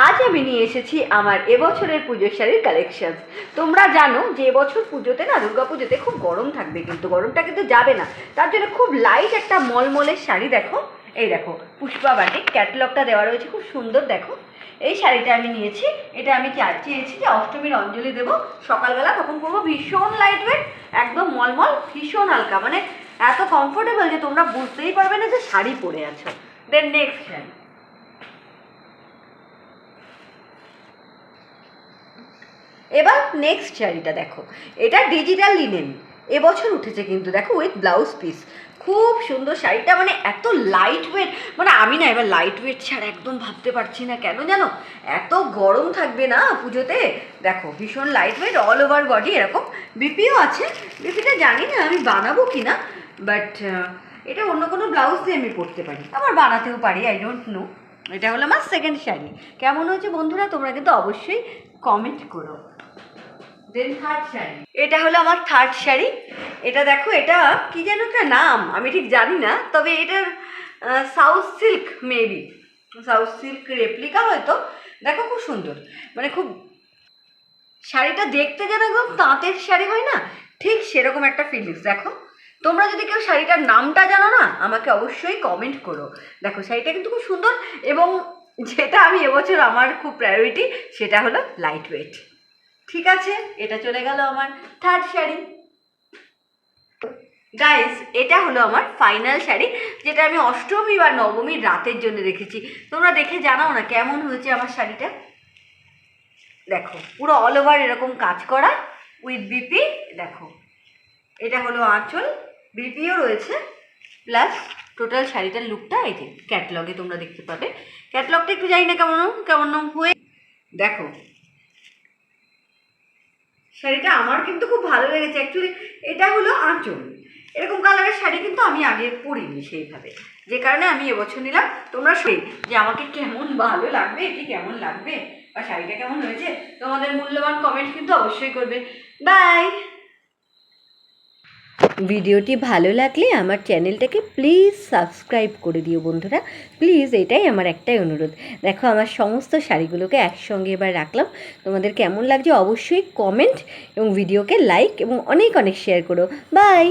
আজ আমি নিয়ে এসেছি আমার এবছরের পুজোর শাড়ির কালেকশনস। তোমরা জানো যে এবছর পুজোতে না, দুর্গা পুজোতে খুব গরম থাকবে, কিন্তু গরমটা কিন্তু যাবে না। তার জন্য খুব লাইট একটা মলমলের শাড়ি দেখো, এই দেখো পুষ্পা বাটিক ক্যাটালগটা দেওয়া রয়েছে, খুব সুন্দর। দেখো এই শাড়িটা আমি নিয়েছি, এটা আমি চেয়েছি যে অষ্টমীর অঞ্জলি দেবো সকালবেলা, তখন করবো ভীষণ লাইট ওয়েট, একদম মলমল, ভীষণ হালকা, মানে এত কমফোর্টেবল যে তোমরা বুঝতেই পারবে না যে শাড়ি পরে আছো। দেন নেক্সট শাড়ি, এবার নেক্সট শাড়িটা দেখো, এটা ডিজিটাল লিনেন, এবছর উঠেছে কিন্তু, দেখো উইথ ব্লাউজ পিস, খুব সুন্দর শাড়িটা, মানে এত লাইট ওয়েট, মানে আমি না এবার লাইট ওয়েট ছাড়া একদম ভাবতে পারছি না, কেন জানো, এত গরম থাকবে না পুজোতে। দেখো ভীষণ light weight, all over body, এরকম বিপিও আছে। বিপিটা জানি না আমি বানাবো কি না, বাট এটা অন্য কোনো ব্লাউজ দিয়ে আমি পরতে পারি, আবার বানাতেও পারি, আই ডোন্ট নো। এটা হলো আমার সেকেন্ড শাড়ি। কেমন হয়েছে বন্ধুরা তোমরা কিন্তু অবশ্যই কমেন্ট করো। দেন থার্ড শাড়ি, এটা হলো আমার থার্ড শাড়ি। এটা দেখো, এটা কি যেন একটা নাম, আমি ঠিক জানি না, তবে এটার south silk, maybe south silk replica হয়তো। দেখো খুব সুন্দর, মানে খুব শাড়িটা দেখতে যেন একদম তাঁতের শাড়ি হয় না, ঠিক সেরকম একটা ফিলিংস। দেখো তোমরা যদি কেউ শাড়িটার নামটা জানো না, আমাকে অবশ্যই কমেন্ট করো। দেখো শাড়িটা কিন্তু খুব সুন্দর, এবং যেটা আমি এবছর আমার খুব প্রায়োরিটি সেটা হলো লাইট ওয়েট। ঠিক আছে, এটা চলে গেল আমার থার্ড শাড়ি। গাইস, এটা হলো আমার ফাইনাল শাড়ি, যেটা আমি অষ্টমী বা নবমীর রাতের জন্য রেখেছি। তোমরা দেখে জানাও না কেমন হয়েছে আমার শাড়িটা। দেখো পুরো অল ওভার এরকম কাজ করা উইথ বিপি। দেখো এটা হলো আঁচল, বিপিও রয়েছে, প্লাস টোটাল শাড়িটার লুকটা এই যে ক্যাটলগে তোমরা দেখতে পাবে। ক্যাটলগটা একটু জানি না কেমন কেমন হয়ে। দেখো শাড়িটা আমার কিন্তু খুব ভালো লেগেছে অ্যাকচুয়ালি। এটা হলো আঁচল, এরকম কালারের শাড়ি কিন্তু আমি আগে পরিনি সেইভাবে, যে কারণে আমি এবছর নিলাম। তোমরা শুই যে আমাকে কেমন ভালো লাগবে, এটি কেমন লাগবে বা শাড়িটা কেমন হয়েছে, তোমাদের মূল্যবান কমেন্ট কিন্তু অবশ্যই করবে। বাই। ভিডিওটি ভালো লাগলে আমার চ্যানেলটাকে প্লিজ সাবস্ক্রাইব করে দিও বন্ধুরা, প্লিজ, এটাই আমার একটাই অনুরোধ। দেখো আমার সমস্ত শাড়িগুলোকে একসঙ্গে এবার রাখলাম, তোমাদের কেমন লাগছে অবশ্যই কমেন্ট এবং ভিডিওকে লাইক এবং অনেক অনেক শেয়ার করো। বাই।